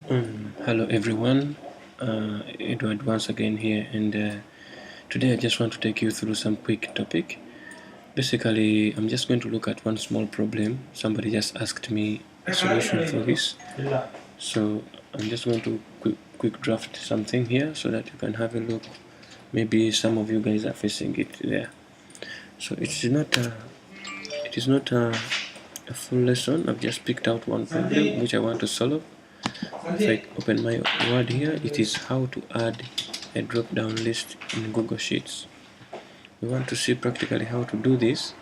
Hello everyone, Edward once again here, and today I just want to take you through some quick topic. Basically, I'm just going to look at one small problem. Somebody just asked me a solution for this, so I'm just going to quick draft something here so that you can have a look. Maybe some of you guys are facing it there. So it is not a full lesson. I've just picked out one problem which I want to solve. If I open my word here, it is how to add a drop-down list in Google Sheets. We want to see practically how to do this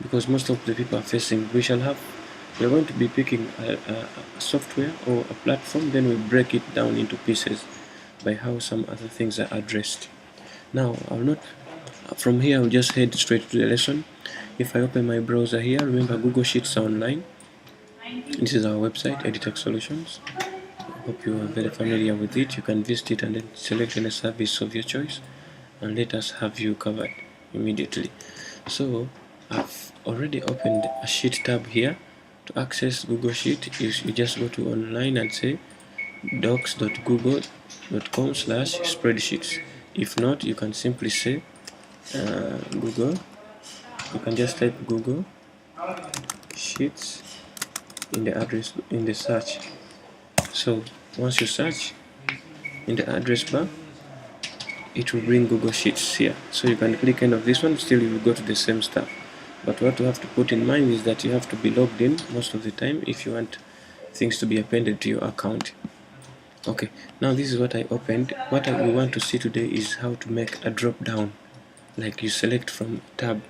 because most of the people are facing. We are going to be picking a software or a platform, then we break it down into pieces by how some other things are addressed. Now, from here I'll just head straight to the lesson. If I open my browser here, remember Google Sheets are online. This is our website, Editech Solutions. Hope you are very familiar with it. You can visit it and then select any service of your choice and let us have you covered immediately. So I've already opened a sheet tab here. To access Google Sheet, you just go to online and say docs.google.com/spreadsheets. If not, you can simply say Google. You can just type Google Sheets in the search. So once you search in the address bar, it will bring Google Sheets here. So you can click end of this one, still you will go to the same stuff. But what you have to put in mind is that you have to be logged in most of the time if you want things to be appended to your account. Okay, now this is what I opened. What we want to see today is how to make a drop down. Like you select from tab,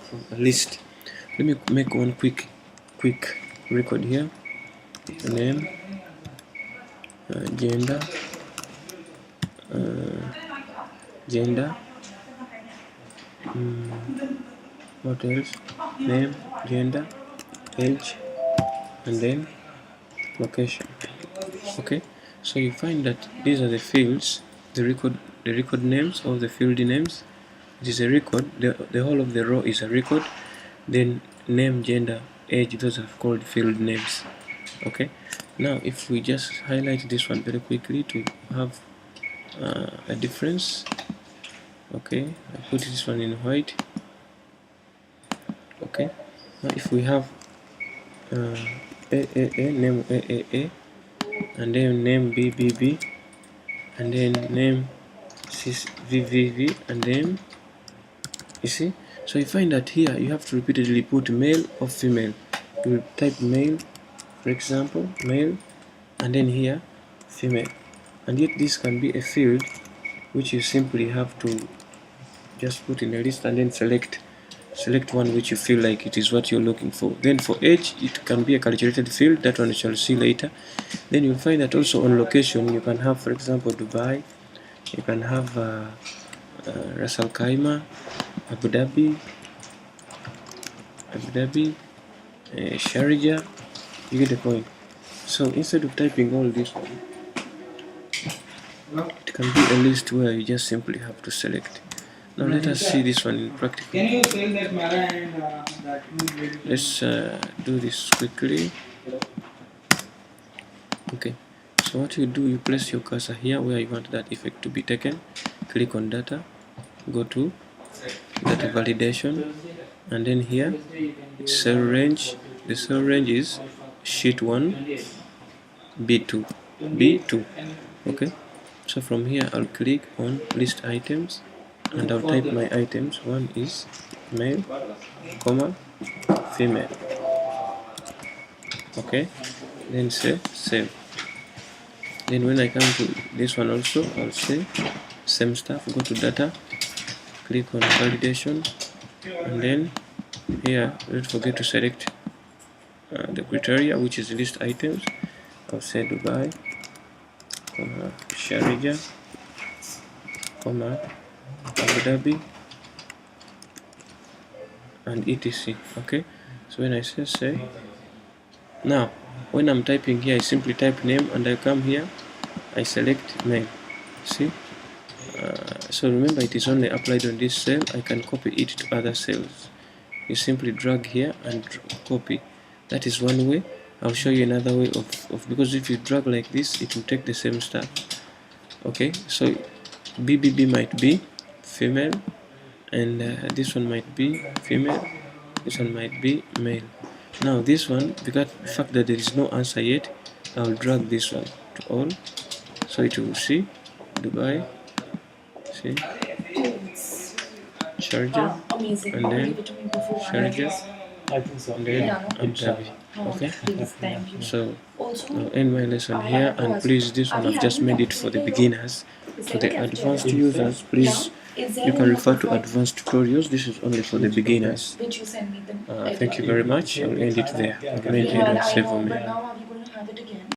from a list. Let me make one quick record here. Name, gender, what else? Name, gender, age, and then location. Okay, so you find that these are the fields, the record names or the field names. It is a record. The whole of the row is a record. Then name, gender, age, those are called field names. Okay, now if we just highlight this one very quickly to have a difference. Okay, I put this one in white. Okay, now if we have name AAA, and then name BBB, and then name VVV, and then you see. So you find that here you have to repeatedly put male or female. You will type male, for example, male, and then here female, and yet this can be a field which you simply have to just put in a list and then select one which you feel like it is what you're looking for. Then for age, it can be a calculated field, that one we shall see later. Then you'll find that also on location you can have, for example, Dubai, you can have Ras Al Khaimah, Abu Dhabi, Sharjah. You get the point. So instead of typing all this, it can be a list where you just simply have to select. Now let us see this one in practical. Can you sell that Mara and that? Let's do this quickly. Okay, so what you do, you place your cursor here where you want that effect to be taken. Click on data, go to data validation, and then here cell range. The cell range is sheet 1 B2. Okay, so from here I'll click on list items and I'll type my items. One is male, comma, female. Okay, then say save. Then when I come to this one also, I'll say same stuff. Go to data, click on validation, and then here don't forget to select the criteria, which is list items. I'll say Dubai, Sharjah, Abu Dhabi, and etc. Okay, so when I say save, now when I'm typing here, I simply type name and I come here, I select name. See, so remember it is only applied on this cell. I can copy it to other cells. You simply drag here and copy. That is one way I'll show you another way of because if you drag like this, it will take the same stuff. Okay, so BBB might be female, and this one might be female, this one might be male. Now this one, because the fact that there is no answer yet, I'll drag this one to all, so it will see Dubai, see Sharjah, and then Sharjah, I think so. and then Abu Dhabi. Okay, so I'll end my lesson here, and please, this one I've just made it for the beginners. For the advanced users, please, you can refer to advanced tutorials. This is only for the beginners. Thank you very much. I'll end it there. I'll end it and save on me.